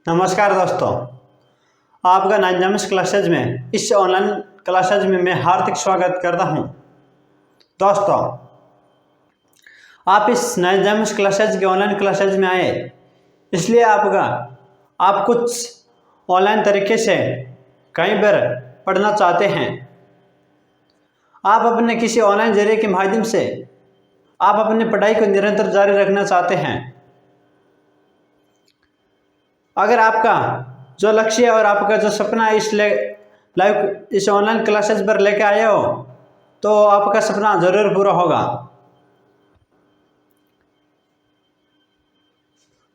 नमस्कार दोस्तों, आपका नाइन्थ क्लासेज में इस ऑनलाइन क्लासेज में मैं हार्दिक स्वागत करता हूं। दोस्तों, आप इस नाइन्थ क्लासेज के ऑनलाइन क्लासेज में आए इसलिए आप कुछ ऑनलाइन तरीके से कहीं पर पढ़ना चाहते हैं। आप अपने किसी ऑनलाइन जरिए के माध्यम से आप अपनी पढ़ाई को निरंतर जारी रखना चाहते हैं। अगर आपका जो लक्ष्य है और आपका जो सपना इस ऑनलाइन क्लासेस पर लेके आए हो तो आपका सपना जरूर पूरा होगा।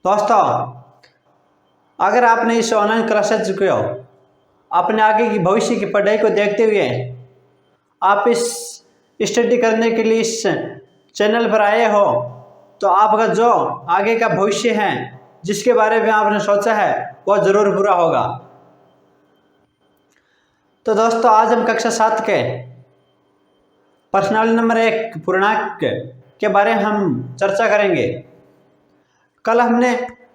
दोस्तों, अगर आपने इस ऑनलाइन क्लासेस को अपने आगे की भविष्य की पढ़ाई को देखते हुए आप इस स्टडी करने के लिए इस चैनल पर आए हो तो आपका जो आगे का भविष्य है जिसके बारे में आपने सोचा है वह जरूर पूरा होगा। तो दोस्तों, आज हम कक्षा 7 के प्रश्नावली नंबर 1 पूर्णांक के बारे में हम चर्चा करेंगे। कल हमने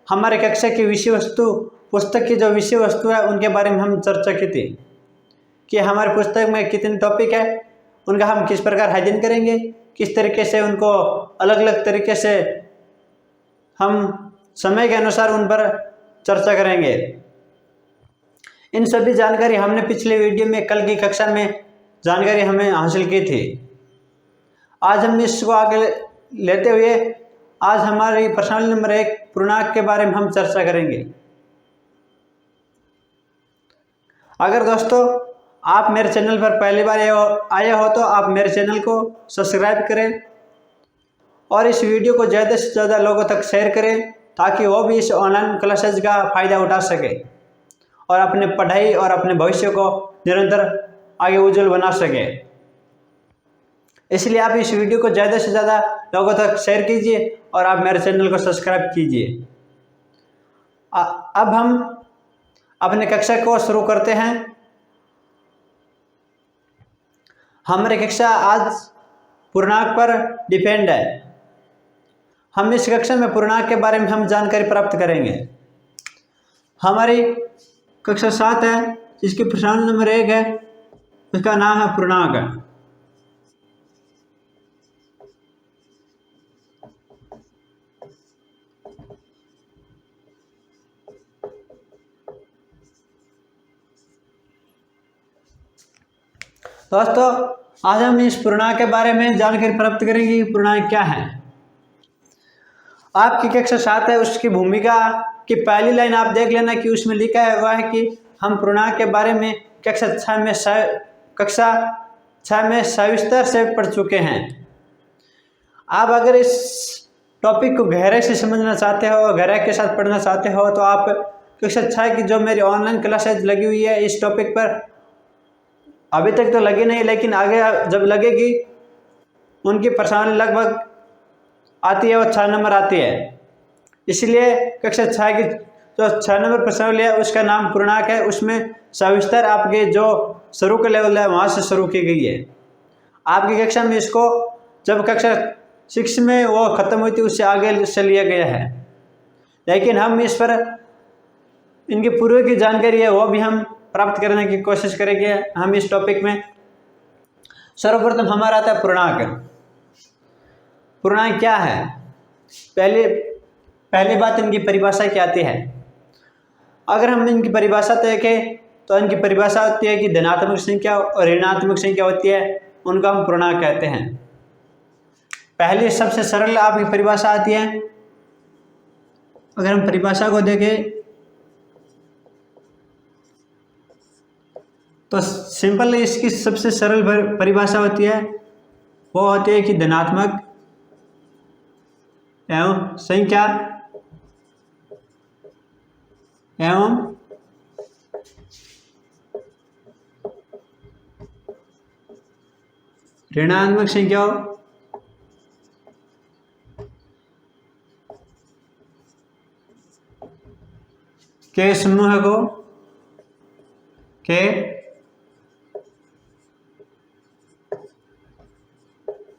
हमारे कक्षा की विषय वस्तु पुस्तक की जो विषय वस्तु है उनके बारे में हम चर्चा की थी कि हमारे पुस्तक में कितने टॉपिक है, उनका हम किस प्रकार अध्ययन करेंगे, किस तरीके से उनको अलग अलग तरीके से हम समय के अनुसार उन पर चर्चा करेंगे। इन सभी जानकारी हमने पिछले वीडियो में कल की कक्षा में जानकारी हमें हासिल की थी। आज हम इसको आगे लेते हुए आज हमारी प्रश्नावली नंबर 1 पूर्णांक के बारे में हम चर्चा करेंगे। अगर दोस्तों आप मेरे चैनल पर पहली बार आए हो तो आप मेरे चैनल को सब्सक्राइब करें और इस वीडियो को ज़्यादा से ज़्यादा लोगों तक शेयर करें ताकि वो भी इस ऑनलाइन क्लासेज का फ़ायदा उठा सके और अपने पढ़ाई और अपने भविष्य को निरंतर आगे उज्जवल बना सके। इसलिए आप इस वीडियो को ज़्यादा से ज़्यादा लोगों तक शेयर कीजिए और आप मेरे चैनल को सब्सक्राइब कीजिए। अब हम अपने कक्षा को शुरू करते हैं। हमारी कक्षा आज पूर्णांक पर डिपेंड है। हम इस कक्षा में पूर्णांक के बारे में हम जानकारी प्राप्त करेंगे। हमारी कक्षा 7 है जिसकी प्रश्नावली नंबर 1 है, उसका नाम है पूर्णांक। दोस्तों, आज हम इस पूर्णांक के बारे में जानकारी प्राप्त करेंगे कि पूर्णांक क्या है। आपकी कक्षा 7 है उसकी भूमिका की पहली लाइन आप देख लेना कि उसमें लिखा है वह है कि हम पूर्णांक के बारे में कक्षा 6 में सविस्तर से पढ़ चुके हैं। आप अगर इस टॉपिक को गहराई से समझना चाहते हो और गहराई के साथ पढ़ना चाहते हो तो आप कक्षा 6 की जो मेरी ऑनलाइन क्लासेज लगी हुई है इस टॉपिक पर, अभी तक तो लगी नहीं लेकिन आगे जब लगेगी उनकी प्रश्नावली लगभग आती है और 6 नंबर आती है। इसलिए कक्षा 6 की जो 6 नंबर प्रश्नावली है उसका नाम पूर्णांक है। उसमें सविस्तर आपके जो शुरू का लेवल है वहाँ से शुरू की गई है। आपकी कक्षा में इसको जब कक्षा 6 में वो ख़त्म हुई थी उससे आगे से लिया गया है, लेकिन हम इस पर इनकी पूर्व की जानकारी है वो भी हम प्राप्त करने की कोशिश करेंगे। हम इस टॉपिक में सर्वप्रथम हमारा आता है पूर्णांक। पूर्णांक क्या है? पहली बात इनकी परिभाषा क्या आती है। अगर हम इनकी परिभाषा देखें तो इनकी परिभाषा होती है कि धनात्मक संख्या और ऋणात्मक संख्या होती है, उनका हम पूर्णांक कहते हैं। पहली सबसे सरल आपकी परिभाषा आती है। अगर हम परिभाषा को देखें तो सिंपल इसकी सबसे सरल परिभाषा होती है, वो होती है कि धनात्मक एवं संख्या एवं ऋणात्मक संख्याओं के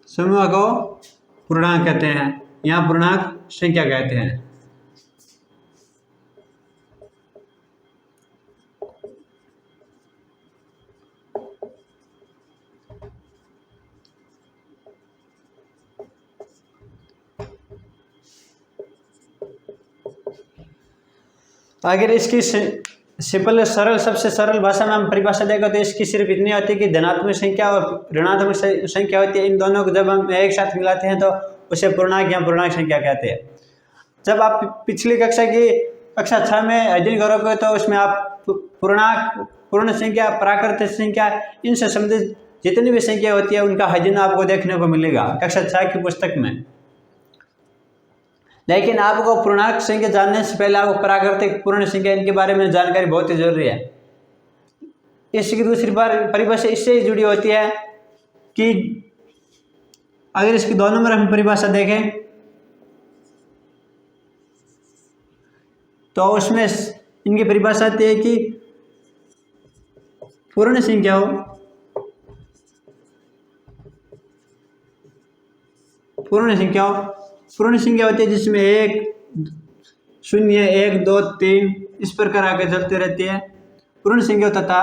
समूह को पूर्णांक कहते हैं या पूर्णांक संख्या कहते हैं। अगर इसकी सिंपल सरल सबसे सरल भाषा में हम परिभाषा देगा तो इसकी सिर्फ इतनी होती है कि धनात्मक संख्या और ऋणात्मक संख्या होती है, इन दोनों को जब हम एक साथ मिलाते हैं तो उसे पूर्णांक या पूर्णांक संख्या कहते हैं। जब आप पिछली कक्षा 6 में अध्ययन करोगे तो उसमें आप पूर्णांक, पूर्ण संख्या, प्राकृतिक संख्या, इनसे संबंधित जितनी भी संख्या होती है उनका अध्ययन आपको देखने को मिलेगा कक्षा 6 की पुस्तक में। लेकिन आपको पूर्णांक संख्या जानने से पहले आपको प्राकृतिक, पूर्ण संख्या, इनके बारे में जानकारी बहुत ही जरूरी है। इसकी दूसरी परिभाषा इससे ही जुड़ी होती है कि अगर इसकी 2 नंबर हम परिभाषा देखें तो उसमें इनकी परिभाषा आती है कि पूर्ण संख्या हो, पूर्ण संख्या होती है जिसमें 1, 0, 1, 2, 3 इस प्रकार आगे चलते रहती है पूर्ण संख्या तथा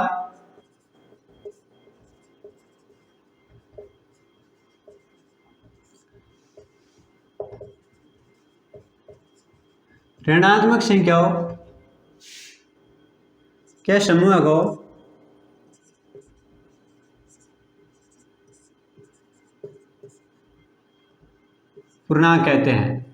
ऋणात्मक संख्याओं के समूह को पूर्णांक कहते हैं।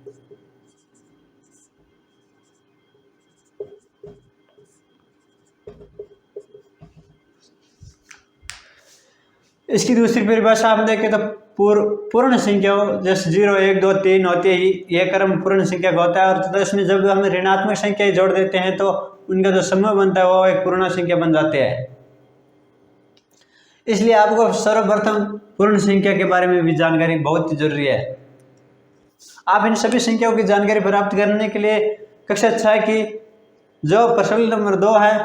इसकी दूसरी परिभाषा आप देखें तो पूर्ण संख्याओं जैसे 0, 1, 2, 3 होती है, यह क्रम पूर्ण संख्या का होता है। और तथा इसमें जब हम ऋणात्मक संख्या जोड़ देते हैं तो उनका जो समूह बनता है वो एक पूर्ण संख्या बन जाते हैं। इसलिए आपको सर्वप्रथम पूर्ण संख्या के बारे में भी जानकारी बहुत ही जरूरी है। आप इन सभी संख्याओं की जानकारी प्राप्त करने के लिए कक्षा 6 की जो प्रश्न नंबर 2 है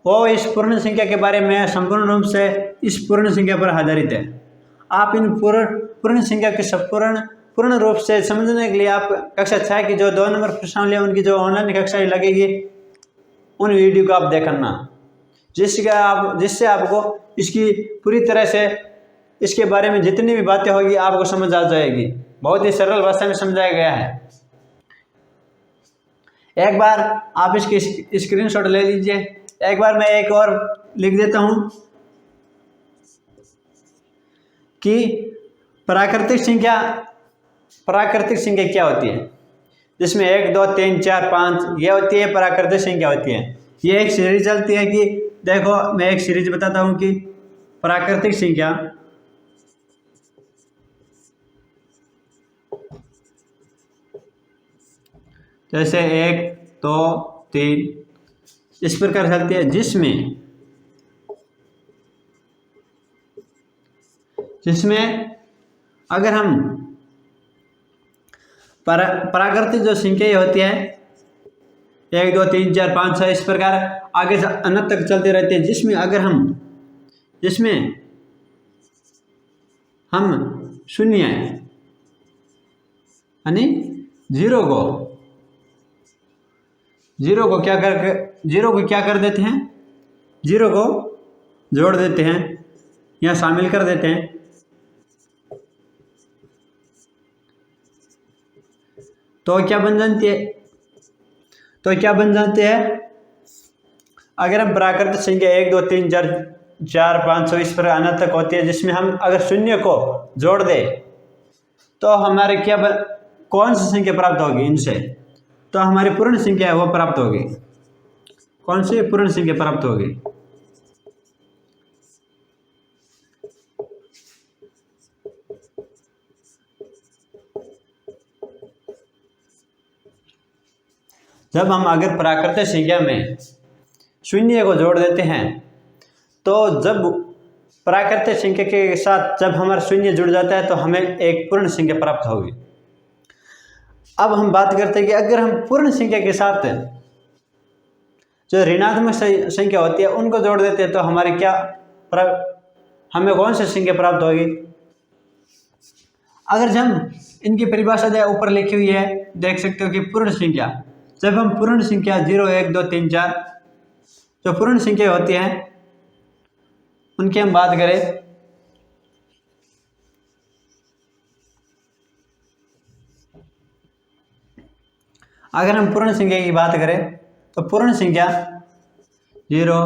वो इस पूर्ण संख्या के बारे में संपूर्ण रूप से इस पूर्ण संख्या पर आधारित है। आप इन पूर्ण संख्या के पूर्ण रूप से समझने के लिए आप कक्षा 6 की जो 2 नंबर प्रश्नावली है उनकी जो ऑनलाइन कक्षाएं लगेगी उन वीडियो को आप देखना, जिससे आपको इसकी पूरी तरह से इसके बारे में जितनी भी बातें होगी आपको समझ आ जाएगी। बहुत ही सरल भाषा में समझाया गया है। एक बार आप इसकी स्क्रीनशॉट ले लीजिए। एक बार मैं एक और लिख देता हूं कि प्राकृतिक संख्या क्या होती है, जिसमें 1, 2, 3, 4, 5 ये होती है प्राकृतिक संख्या होती है। ये एक सीरीज चलती है कि देखो मैं एक सीरीज बताता हूं कि प्राकृतिक संख्या जैसे 1, 2, 3 इस प्रकार चलती है, जिसमें अगर हम प्राकृतिक जो संख्या होती है 1, 2, 3, 4, 5, 6 इस प्रकार आगे से अनंत तक चलते रहते हैं, जिसमें हम शून्य यानी जीरो को क्या कर देते हैं, जीरो को जोड़ देते हैं या शामिल कर देते हैं तो क्या बन जाती है, अगर हम प्राकृतिक संख्या 1, 2, 3, 4, 5 इस पर अनंत तक होती है, जिसमें हम अगर शून्य को जोड़ दें तो हमारे कौन सी संख्या प्राप्त होगी इनसे, तो हमारी पूर्ण संख्या है वो प्राप्त होगी। कौन सी पूर्ण संख्या प्राप्त होगी? जब हम अगर प्राकृतिक संख्या में शून्य को जोड़ देते हैं तो जब प्राकृतिक संख्या के साथ जब हमारा शून्य जुड़ जाता है तो हमें एक पूर्ण संख्या प्राप्त होगी। अब हम बात करते हैं कि अगर हम पूर्ण संख्या के साथ जो ऋणात्मक संख्या होती है उनको जोड़ देते हैं तो हमें कौन सी संख्या प्राप्त होगी? अगर हम इनकी परिभाषा ऊपर लिखी हुई है देख सकते हो कि पूर्ण संख्या, जब हम पूर्ण संख्या 0, 1, 2, 3, 4 जो पूर्ण संख्या होती है उनकी हम बात करें अगर हम पूर्ण संख्या की बात करें तो पूर्ण संख्या 0,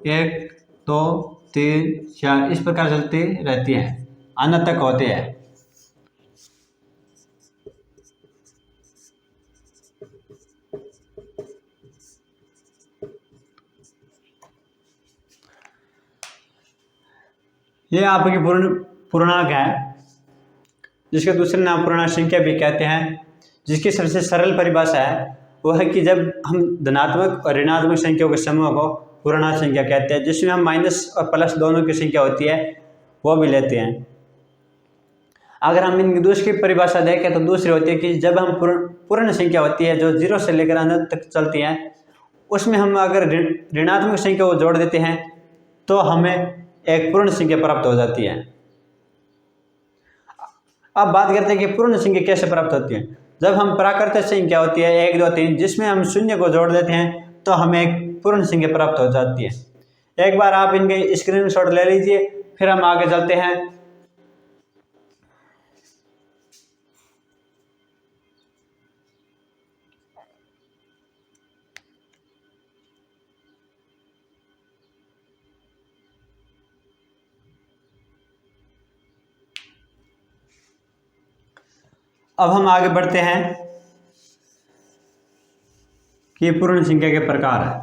1, 2, 3, 4 इस प्रकार चलती रहती है, अनंत तक होते हैं। ये आपकी पूर्णांक है, जिसके दूसरे नाम पूर्णांक संख्या भी कहते हैं, जिसकी सबसे सरल परिभाषा है वह है कि जब हम धनात्मक और ऋणात्मक संख्याओं के समूह को पूर्णांक संख्या कहते हैं, जिसमें हम माइनस और प्लस दोनों की संख्या होती है वो भी लेते हैं। अगर हम इनकी दूसरी परिभाषा देखें तो दूसरी होती है कि जब हम पूर्ण संख्या होती है जो 0 से लेकर अनंत तक चलती है, उसमें हम अगर ऋणात्मक संख्या को जोड़ देते हैं तो हमें एक पूर्ण संख्या प्राप्त हो जाती है। अब बात करते हैं कि पूर्ण संख्या कैसे प्राप्त होती है। जब हम प्राकृतिक संख्या होती है 1, 2, 3 जिसमें हम शून्य को जोड़ देते हैं तो हमें एक पूर्ण संख्या प्राप्त हो जाती है। एक बार आप इनके स्क्रीनशॉट ले लीजिए, फिर हम आगे चलते हैं। अब हम आगे बढ़ते हैं कि पूर्ण संख्या के प्रकार है।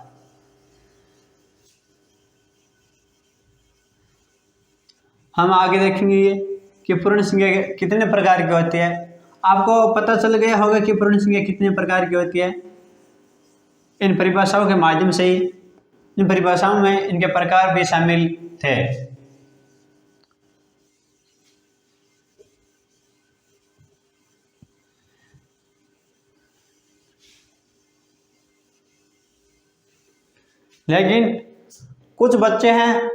हम आगे देखेंगे ये कि पूर्ण संख्या कितने प्रकार की होती है। आपको पता चल गया होगा कि पूर्ण संख्या कितने प्रकार की होती है इन परिभाषाओं के माध्यम से ही। इन परिभाषाओं में इनके प्रकार भी शामिल थे। लेकिन कुछ बच्चे हैं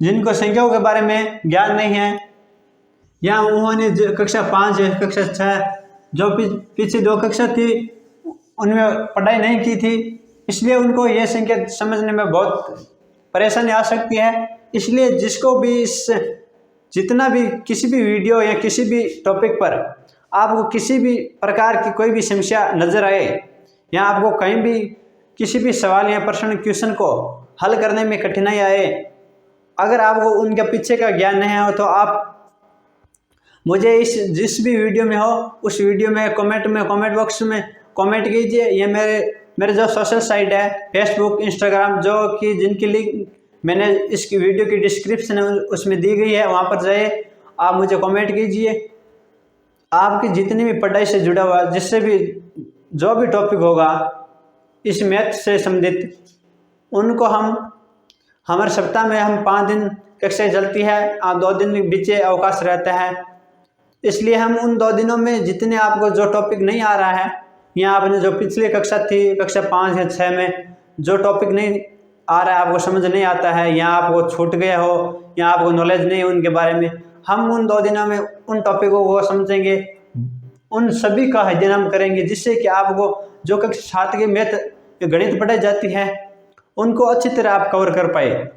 जिनको संख्याओं के बारे में ज्ञान नहीं है, या उन्होंने कक्षा 5 या कक्षा 6 जो पीछे 2 कक्षा थी उनमें पढ़ाई नहीं की थी, इसलिए उनको यह संख्या समझने में बहुत परेशानी आ सकती है। इसलिए जिसको भी जितना भी किसी भी वीडियो या किसी भी टॉपिक पर आपको किसी भी प्रकार की कोई भी समस्या नजर आए, या आपको कहीं भी किसी भी सवाल या प्रश्न क्वेश्चन को हल करने में कठिनाई आए, अगर आपको उनके पीछे का ज्ञान नहीं हो तो आप मुझे जिस भी वीडियो में हो उस वीडियो में कमेंट बॉक्स में कमेंट कीजिए। ये मेरे जो सोशल साइट है फेसबुक, इंस्टाग्राम, जो कि जिनकी लिंक मैंने इसकी वीडियो की डिस्क्रिप्शन उसमें दी गई है, वहाँ पर जाइए, आप मुझे कमेंट कीजिए। आपकी जितनी भी पढ़ाई से जुड़ा हुआ जिससे भी जो भी टॉपिक होगा इस मैथ से संबंधित, उनको हमारे सप्ताह में हम 5 दिन कक्षाएं चलती है, 2 दिन बीच अवकाश रहता है। इसलिए हम उन 2 दिनों में जितने आपको जो टॉपिक नहीं आ रहा है, या आपने जो पिछली कक्षा थी कक्षा 5 या 6 में जो टॉपिक नहीं आ रहा है, आपको समझ नहीं आता है, या आपको छूट गया हो, या आपको नॉलेज नहीं है उनके बारे में, हम उन 2 दिनों में उन टॉपिकों को समझेंगे, उन सभी का अध्ययन हम करेंगे, जिससे कि आपको जो कक्षा 7 के मैथ गणित पढ़ाई जाती है उनको अच्छी तरह आप कवर कर पाए।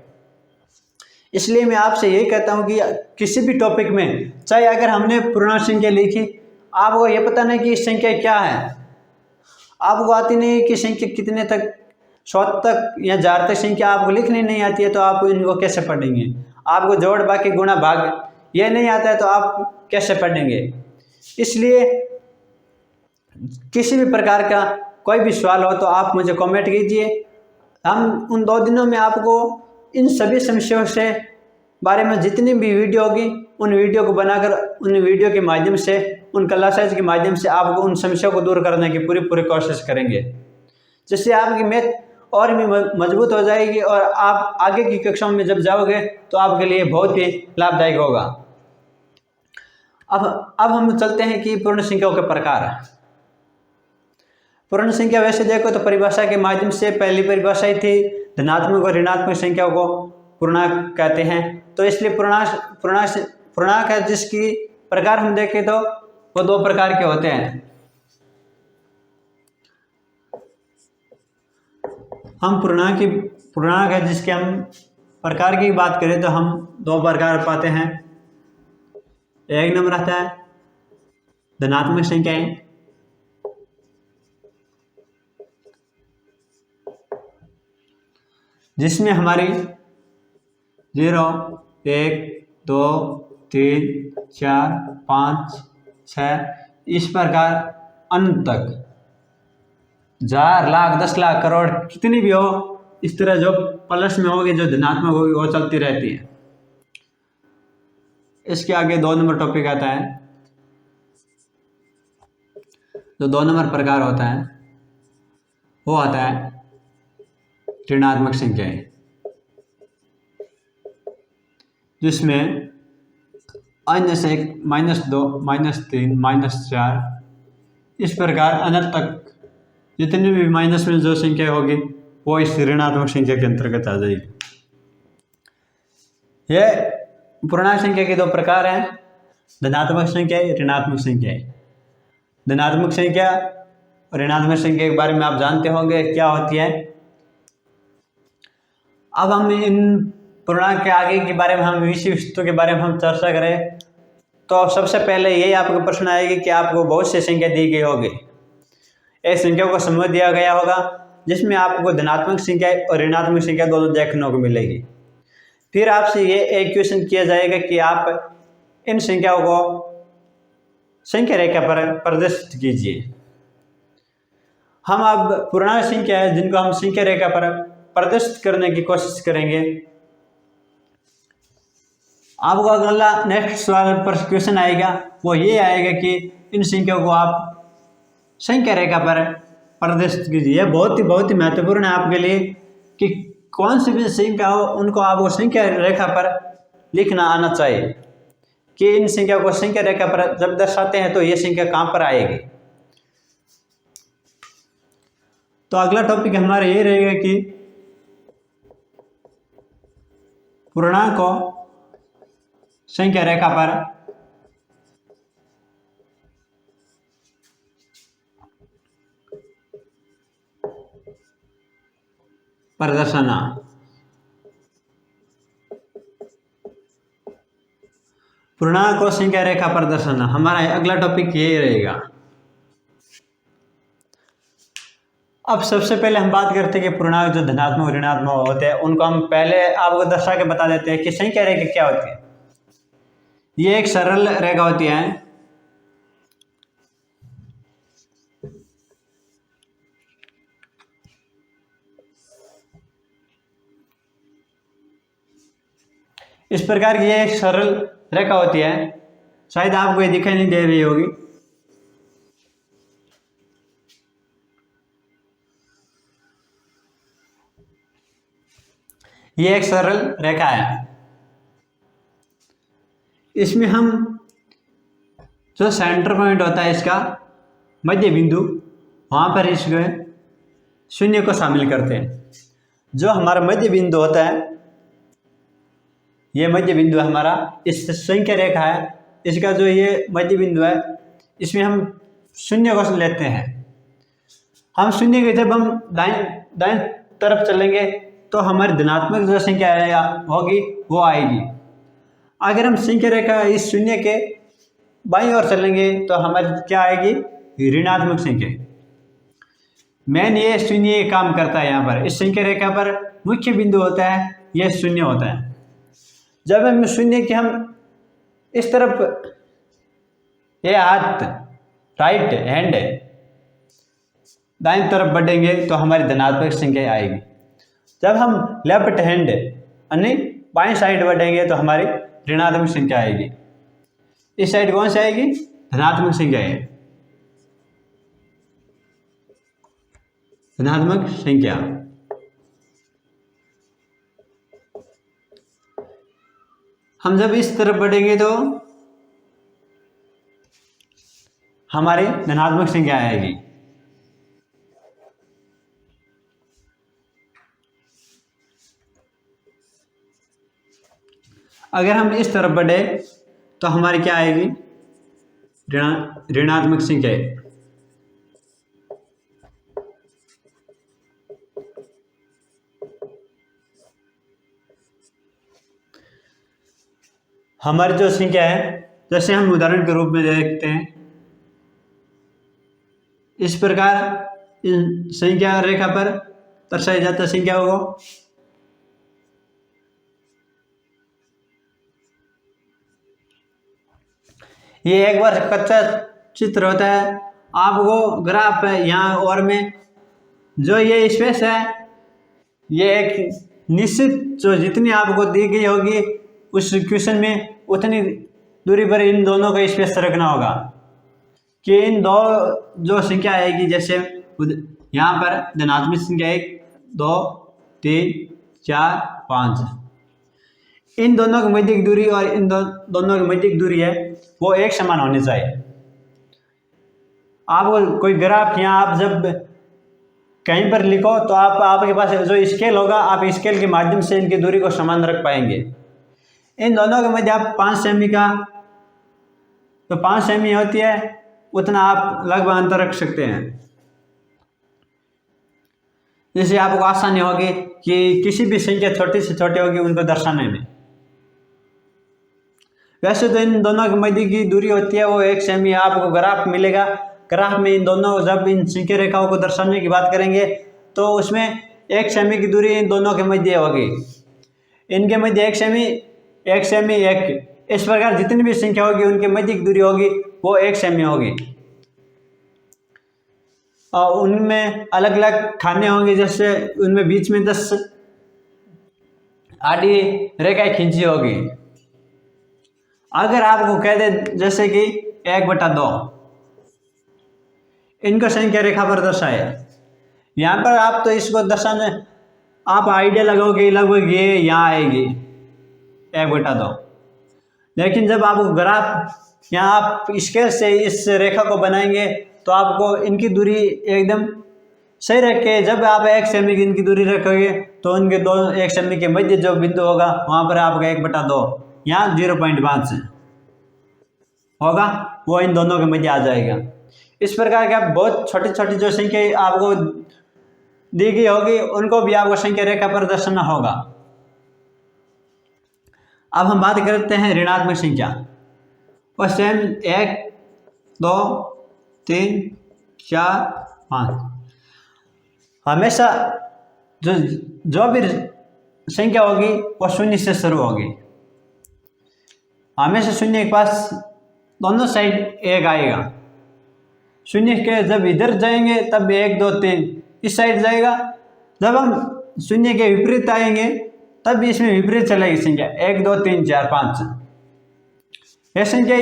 इसलिए मैं आपसे यही कहता हूं कि किसी भी टॉपिक में, चाहे अगर हमने पूर्णांक संख्या लिखी, आपको ये पता नहीं कि इस संख्या क्या है, आपको आती नहीं कि संख्या कितने तक 100 तक या 1000 तक संख्या आपको लिखनी नहीं आती है, तो आप इनको कैसे पढ़ेंगे। आपको जोड़, बाकी, गुणा, भाग ये नहीं आता है तो आप कैसे पढ़ेंगे। इसलिए किसी भी प्रकार का कोई भी सवाल हो तो आप मुझे कमेंट कीजिए। हम उन 2 दिनों में आपको इन सभी समस्याओं से बारे में जितनी भी वीडियो होगी उन वीडियो को बनाकर उन वीडियो के माध्यम से, उन क्लासेज के माध्यम से आपको उन समस्याओं को दूर करने की पूरी कोशिश करेंगे, जिससे आपकी मैथ और भी मजबूत हो जाएगी और आप आगे की कक्षाओं में जब जाओगे तो आपके लिए बहुत ही लाभदायक होगा। अब हम चलते हैं कि पूर्ण संख्याओं के प्रकार। पूर्ण संख्या वैसे देखो तो परिभाषा के माध्यम से पहली परिभाषा ही थी, धनात्मक और ऋणात्मक संख्याओं को पूर्णांक कहते हैं। तो इसलिए पूर्णांक है जिसकी प्रकार हम देखें तो वो 2 प्रकार के होते हैं। हम पूर्णांक है जिसके हम प्रकार की बात करें तो हम 2 प्रकार पाते हैं। एक नंबर आता है धनात्मक संख्याएं, जिसमें हमारी 0, 1, 2, 3, 4, 5, 6 इस प्रकार अनंत तक 1000, लाख, 10 लाख, करोड़ कितनी भी हो, इस तरह जो प्लस में होगी, जो धनात्मक होगी, वो चलती रहती है। इसके आगे 2 नंबर टॉपिक आता है। जो 2 नंबर प्रकार होता है वो आता है ऋणात्मक संख्याएं, जिसमें -1, -2, -3, -4 इस प्रकार अनंत तक जितनी भी माइनस में जो संख्या होगी वो इस ऋणात्मक संख्या के अंतर्गत आ जाएगी। यह पूर्णांक संख्या के 2 प्रकार हैं, धनात्मक संख्या, ऋणात्मक संख्या। धनात्मक संख्या और ऋणात्मक संख्या के बारे में आप जानते होंगे क्या होती है। अब हम इन पूर्णांक के आगे के बारे में, हम विशिष्टों के बारे में हम चर्चा करें तो सबसे पहले यही आपको प्रश्न आएगी कि आपको बहुत सी संख्या दी गई होगी। एक संख्या को समूह दिया गया होगा जिसमें आपको धनात्मक संख्या और ऋणात्मक संख्या दोनों देखने को मिलेगी। फिर आपसे ये एक क्वेश्चन किया जाएगा कि आप इन संख्याओं को संख्या रेखा पर प्रदर्शित कीजिए। हम अब पूर्णांक संख्या है जिनको हम संख्या रेखा पर प्रदर्शित करने की कोशिश करेंगे। आपको अगला नेक्स्ट सवाल पर क्वेश्चन आएगा, वो ये आएगा कि इन संख्याओं को आप संख्या रेखा पर प्रदर्शित कीजिए। यह बहुत ही महत्वपूर्ण है आपके लिए कि कौन सी भी संख्या हो उनको आपको संख्या रेखा पर लिखना आना चाहिए कि इन संख्या को संख्या रेखा पर जब दर्शाते हैं तो ये संख्या कहाँ पर आएगी। तो अगला टॉपिक हमारा ये रहेगा कि पूर्णांक को संख्या रेखा पर प्रदर्शना। पूर्णांक को संख्या रेखा प्रदर्शना हमारा अगला टॉपिक यही रहेगा। अब सबसे पहले हम बात करते हैं कि पूर्णांक जो धनात्मक और ऋणात्मक होते हैं उनको हम पहले आपको दर्शा के बता देते हैं कि संख्या रेखा क्या होती है। ये एक सरल रेखा होती है इस प्रकार की, ये एक सरल रेखा होती है। शायद आपको ये दिखाई नहीं दे रही होगी। ये एक सरल रेखा है। इसमें हम जो सेंटर पॉइंट होता है इसका मध्य बिंदु, वहां पर इसमें शून्य को शामिल करते हैं। जो हमारा मध्य बिंदु होता है, ये मध्य बिंदु हमारा इस संख्या रेखा है, इसका जो ये मध्य बिंदु है इसमें हम शून्य को लेते हैं। हम शून्य के जब हम दाएं तरफ चलेंगे तो हमारी धनात्मक जो संख्या होगी वो आएगी। अगर हम संख्या रेखा इस शून्य के बाईं ओर चलेंगे तो हमारी क्या आएगी, ऋणात्मक संख्या। मेन ये शून्य काम करता है। यहाँ पर इस संख्या रेखा पर मुख्य बिंदु होता है, यह शून्य होता है। जब हम शून्य के हम इस तरफ ये हाथ राइट हैंड दाईं तरफ बढ़ेंगे तो हमारी धनात्मक संख्या आएगी। जब हम लेफ्ट हैंड यानी बाएं साइड बढ़ेंगे तो हमारी ऋणात्मक संख्या आएगी। इस साइड कौन सी आएगी, धनात्मक संख्या है, धनात्मक संख्या। हम जब इस तरफ बढ़ेंगे तो हमारी धनात्मक संख्या आएगी। अगर हम इस तरफ बढ़े तो हमारी क्या आएगी, ऋणात्मक संख्या। हमारी जो संख्या है, जैसे हम उदाहरण के रूप में देखते हैं, इस प्रकार इन संख्या रेखा पर दर्शाई जाता संख्याओं को। ये एक बार कच्चा चित्र होता है। आपको ग्राफ है यहाँ और में जो ये स्पेस है, ये एक निश्चित जो जितनी आपको दी गई होगी उस क्वेश्चन में उतनी दूरी पर इन दोनों का स्पेस रखना होगा कि इन दो जो संख्या आएगी, जैसे यहाँ पर धनात्मक संख्या 1 2 3 4 5, इन दोनों की मध्य की दूरी और इन दोनों की मध्य की दूरी है वो एक समान होनी चाहिए। आपको कोई ग्राफ यहाँ आप जब कहीं पर लिखो तो आपके पास जो स्केल होगा, आप स्केल के माध्यम से इनकी दूरी को समान रख पाएंगे। इन दोनों के मध्य आप 5 सेमी का, तो 5 सेमी होती है, उतना आप लगभग अंतर रख सकते हैं, जिससे आपको आसानी होगी कि किसी भी संख्या छोटी से छोटी होगी उनको दर्शाने में। वैसे तो इन दोनों के मध्य की दूरी होती है वो 1 सेमी। आपको ग्राफ मिलेगा, ग्राफ में इन दोनों जब इन संख्या रेखाओं को दर्शाने की बात करेंगे तो उसमें 1 सेमी की दूरी इन दोनों के मध्य होगी। इनके मध्य 1 सेमी 1 सेमी 1, इस प्रकार जितनी भी संख्या होगी उनके मध्य की दूरी होगी वो 1 सेमी होगी। और उनमें अलग अलग खाने होंगे, जैसे उनमें बीच में 10 आड़ी रेखाएं खींची होगी। अगर आपको कह दे जैसे कि 1/2 इनको संख्या रेखा पर दर्शाए, यहाँ पर आप तो इसको दर्शाने आप आइडिया लगाओगे लगभग ये यहाँ आएगी 1/2, लेकिन जब आप ग्राफ यहाँ आप स्केल से इस रेखा को बनाएंगे तो आपको इनकी दूरी एकदम सही रख के, जब आप 1 सेमी की इनकी दूरी रखोगे तो उनके 1 सेमी के मध्य जो बिंदु होगा वहाँ पर आपका 1/2 यहाँ 0.5 होगा, वो इन दोनों के मध्य आ जाएगा। इस प्रकार के आप बहुत छोटी छोटी जो संख्या आपको दी गई होगी उनको भी आपको संख्या रेखा पर दर्शाना होगा। अब हम बात करते हैं ऋणात्मक संख्या, और सेम 1 2 3 4 5 हमेशा जो भी संख्या होगी वो शून्य से शुरू होगी। हमेशा शून्य के पास दोनों साइड 1 आएगा। शून्य के जब इधर जाएंगे तब 1 2 3 इस साइड जाएगा। जब हम शून्य के विपरीत आएंगे तब इसमें विपरीत चलेगी संख्या 1 2 3 4 5। यह संख्या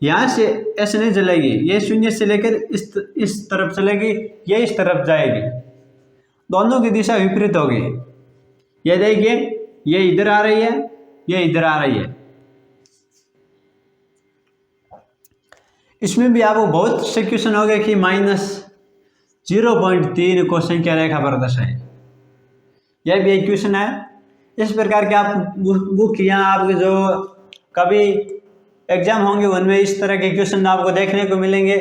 यहाँ से ऐसे नहीं चलेगी, ये शून्य से लेकर इस तरफ चलेगी, ये इस तरफ जाएगी, दोनों की दिशा विपरीत होगी। ये देखिए, ये इधर आ रही है, ये इधर आ रही है। इसमें भी आपको बहुत से क्वेश्चन हो गए कि -0.3 को संख्या रेखा पर दर्शाएं। यह भी एक क्वेश्चन है। इस प्रकार के आप बुक यहाँ आपके जो कभी एग्जाम होंगे उनमें इस तरह के क्वेश्चन आपको देखने को मिलेंगे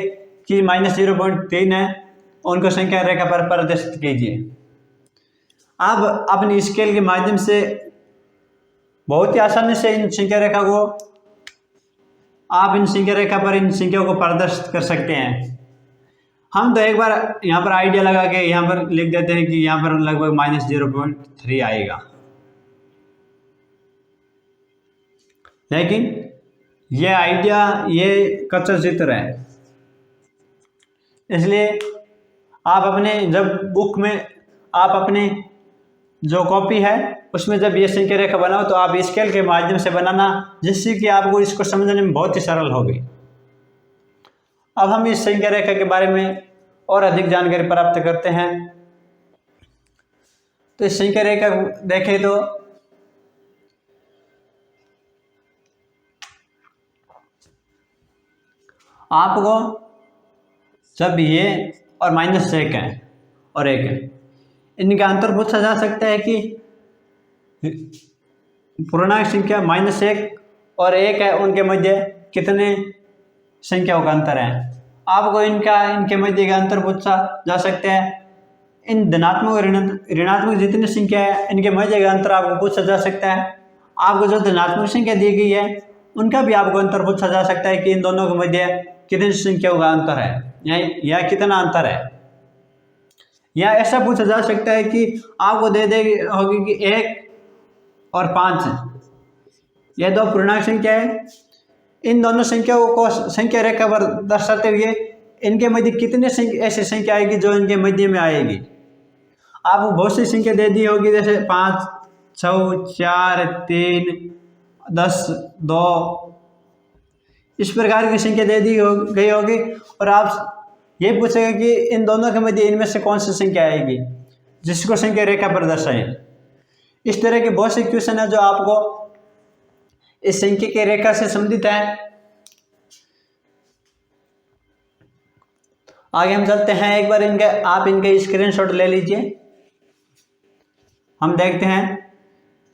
कि -0.3 है, उनको संख्या रेखा पर प्रदर्शित कीजिए। आप अपनी स्केल के माध्यम से बहुत ही आसानी से इन संख्या रेखा को आप इन संख्या रेखा पर इन संख्याओं को प्रदर्शित कर सकते हैं। हम तो एक बार यहाँ पर आइडिया लगा के यहाँ पर लिख देते हैं कि यहाँ पर लगभग -0.3 आएगा, लेकिन ये आइडिया ये कच्चा चित्र है। इसलिए आप अपने जब बुक में आप अपने जो कॉपी है उसमें जब ये संख्या रेखा बनाओ तो आप स्केल के माध्यम से बनाना, जिससे कि आपको इसको समझने में बहुत ही सरल होगी। अब हम इस संख्या रेखा के बारे में और अधिक जानकारी प्राप्त करते हैं। तो इस संख्या रेखा देखें तो आपको जब ये और -1 है और 1 है, इनका अंतर पूछा जा सकता है कि पूर्णांक संख्या -1 और 1 है, उनके मध्य कितने संख्याओं का अंतर है। आपको इनके मध्य का अंतर पूछा जा सकता है। इन धनात्मक और ऋणात्मक जितनी संख्या है इनके मध्य का अंतर आपको पूछा जा सकता है। आपको जो धनात्मक संख्या दी गई है उनका भी आपको अंतर पूछा जा सकता है कि इन दोनों के मध्य कितनी संख्याओं का अंतर है या कितना अंतर है। या ऐसा पूछा जा सकता है कि आपको दे दे होगी कि 1 और 5 ये 2 पूर्णांक संख्या है, इन दोनों संख्याओं को संख्या रेखा पर दर्शाते हुए इनके मध्य कितने ऐसी संख्या आएगी जो इनके मध्य में आएगी। आपको बहुत सी संख्या दे दी होगी, जैसे 5, 6, 4, 3, 10, 2, इस प्रकार की संख्या दे दी गई होगी और आप ये पूछेगा कि इन दोनों के मध्य इनमें से कौन सी संख्या आएगी, जिसको संख्या रेखा पर दर्शाएं। इस तरह के बहुत से क्वेश्चन है जो आपको इस संख्या की रेखा से संबंधित है। आगे हम चलते हैं, एक बार आप इनके स्क्रीनशॉट ले लीजिए। हम देखते हैं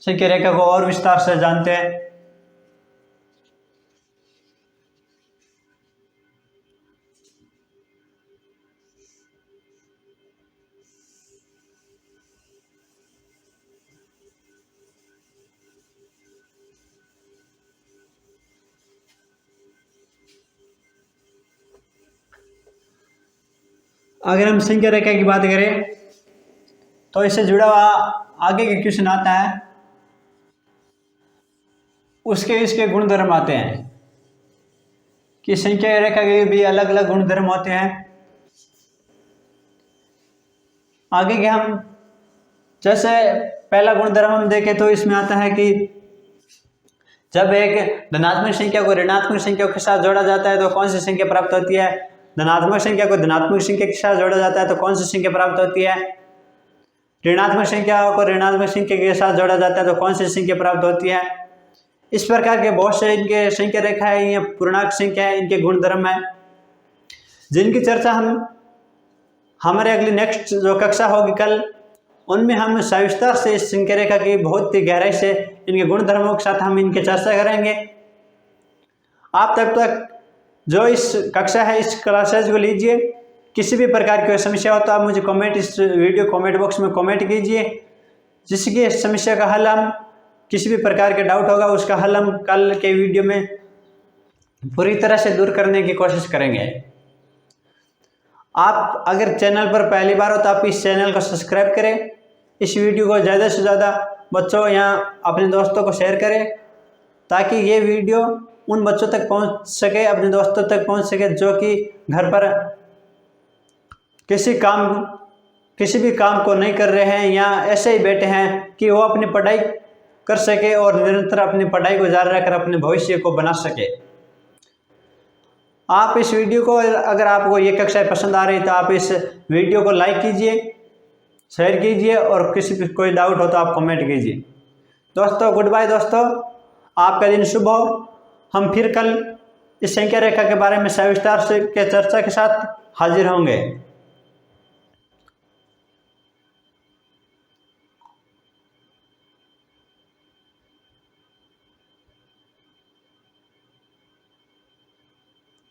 संख्या रेखा को और विस्तार से जानते हैं। अगर हम संख्या रेखा की बात करें तो इससे जुड़ा हुआ आगे का क्वेश्चन आता है, उसके इसके गुणधर्म आते हैं कि संख्या रेखा के भी अलग अलग गुणधर्म होते हैं। आगे के हम जैसे पहला गुणधर्म हम देखें तो इसमें आता है कि जब एक धनात्मक संख्या को ऋणात्मक संख्या के साथ जोड़ा जाता है तो कौन सी संख्या प्राप्त होती है, धनात्मक संख्या को धनात्मक संख्या के साथ जोड़ा जाता है तो कौन सी संख्या प्राप्त होती है, ऋणात्मक संख्या को ऋणात्मक संख्या के साथ जोड़ा जाता है तो कौन सी संख्या प्राप्त होती है। इस प्रकार के बहुत से इनके संख्या रेखा है, ये पूर्णांक संख्या है, इनके गुणधर्म है, जिनकी चर्चा हम हमारे अगली नेक्स्ट जो कक्षा होगी कल, उनमें हम सविस्तार से इस संख्या रेखा की बहुत ही गहराई से इनके गुणधर्मों के साथ हम इनकी चर्चा करेंगे। आप तब तक जो इस कक्षा है इस क्लासेज को लीजिए। किसी भी प्रकार की समस्या हो तो आप मुझे इस वीडियो कमेंट बॉक्स में कमेंट कीजिए, जिसकी समस्या का हल हम किसी भी प्रकार के डाउट होगा उसका हल हम कल के वीडियो में पूरी तरह से दूर करने की कोशिश करेंगे। आप अगर चैनल पर पहली बार हो तो आप इस चैनल को सब्सक्राइब करें, इस वीडियो को ज़्यादा से ज़्यादा बच्चों या अपने दोस्तों को शेयर करें ताकि ये वीडियो उन बच्चों तक पहुंच सके, अपने दोस्तों तक पहुंच सके जो कि घर पर किसी भी काम को नहीं कर रहे हैं या ऐसे ही बैठे हैं कि वो अपनी पढ़ाई कर सके और निरंतर अपनी पढ़ाई को जारी रखकर अपने भविष्य को बना सके। आप इस वीडियो को अगर आपको ये कक्षाएं पसंद आ रही तो आप इस वीडियो को लाइक कीजिए, शेयर कीजिए और किसी भी कोई डाउट हो तो आप कमेंट कीजिए। दोस्तों गुड बाय दोस्तों, आपका दिन शुभ हो। हम फिर कल इस संख्या रेखा के बारे में सविस्तार से चर्चा के साथ हाजिर होंगे।